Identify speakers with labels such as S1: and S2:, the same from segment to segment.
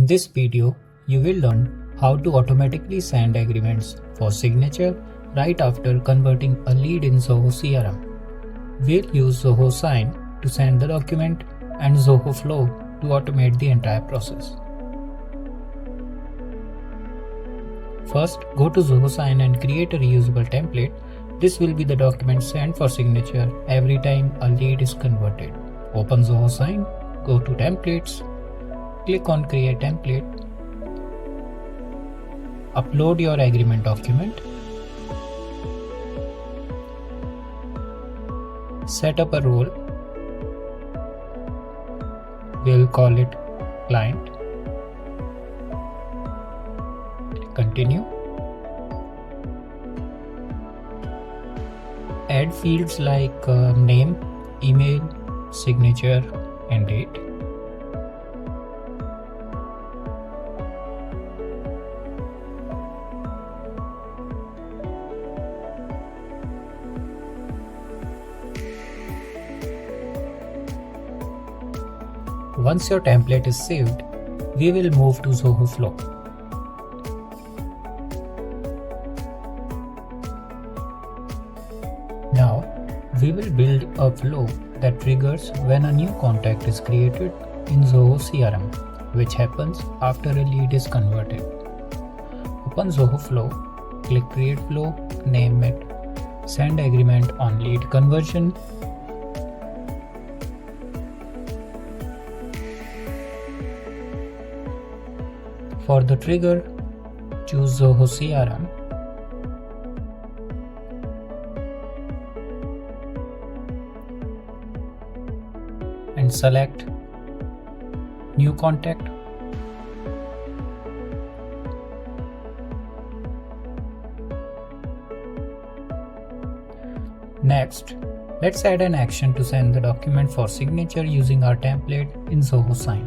S1: In this video, you will learn how to automatically send agreements for signature right after converting a lead in Zoho CRM. We'll use Zoho Sign to send the document and Zoho Flow to automate the entire process. First, go to Zoho Sign and create a reusable template. This will be the document sent for signature every time a lead is converted. Open Zoho Sign, go to Templates, click on Create Template, upload your agreement document, set up a role, we'll call it Client, continue. Add fields like name, email, signature and date. Once your template is saved, we will move to Zoho Flow. Now, we will build a flow that triggers when a new contact is created in Zoho CRM, which happens after a lead is converted. Open Zoho Flow, click Create Flow, name it, Send Agreement on Lead Conversion. For the trigger, choose Zoho CRM. And select New Contact. Next, let's add an action to send the document for signature using our template in Zoho Sign.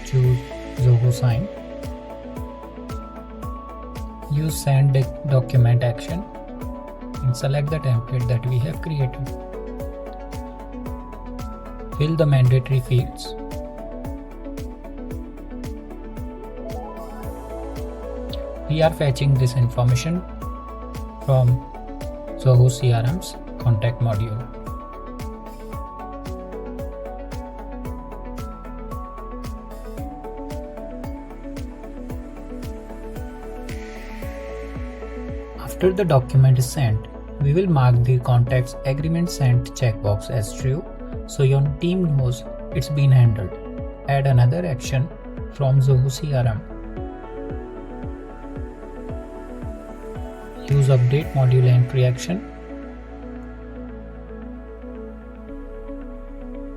S1: Choose Zoho Sign. Use Send Document action and select the template that we have created. Fill the mandatory fields. We are fetching this information from Zoho CRM's contact module. After the document is sent, we will mark the contact's agreement sent checkbox as true so your team knows it's been handled. Add another action from Zoho CRM. Use update module entry action.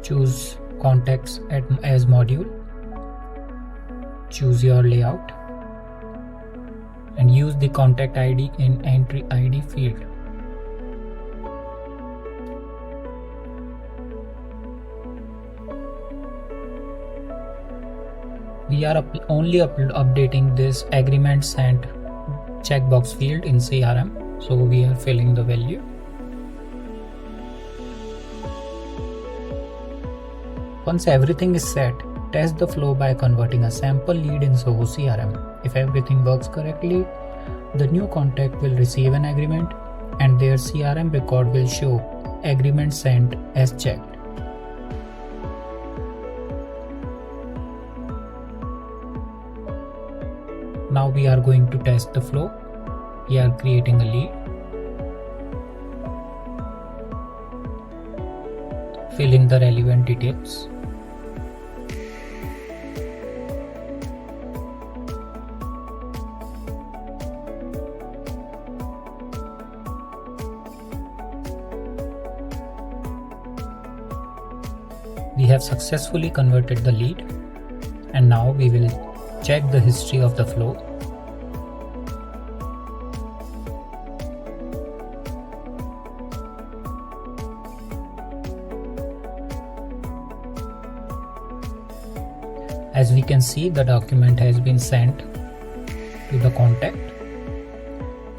S1: Choose contacts as module. Choose your layout and use the contact ID in entry ID field. We are only updating this agreement sent checkbox field in CRM, so we are filling the value. Once everything is set, test the flow by converting a sample lead in Zoho CRM. If everything works correctly, the new contact will receive an agreement and their CRM record will show agreement sent as checked. Now we are going to test the flow. We are creating a lead. Fill in the relevant details. We have successfully converted the lead, and now we will check the history of the flow. As we can see, the document has been sent to the contact,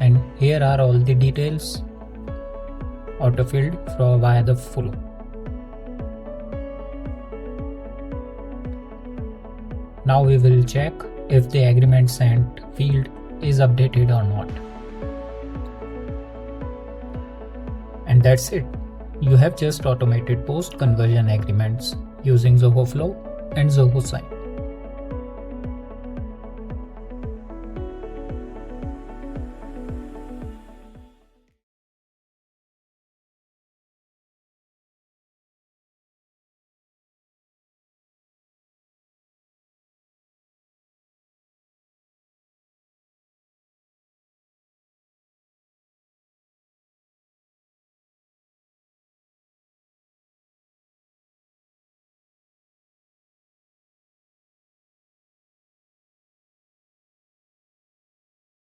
S1: and here are all the details autofilled via the flow. Now we will check if the agreement sent field is updated or not. And that's it. You have just automated post-conversion agreements using Zoho Flow and Zoho Sign.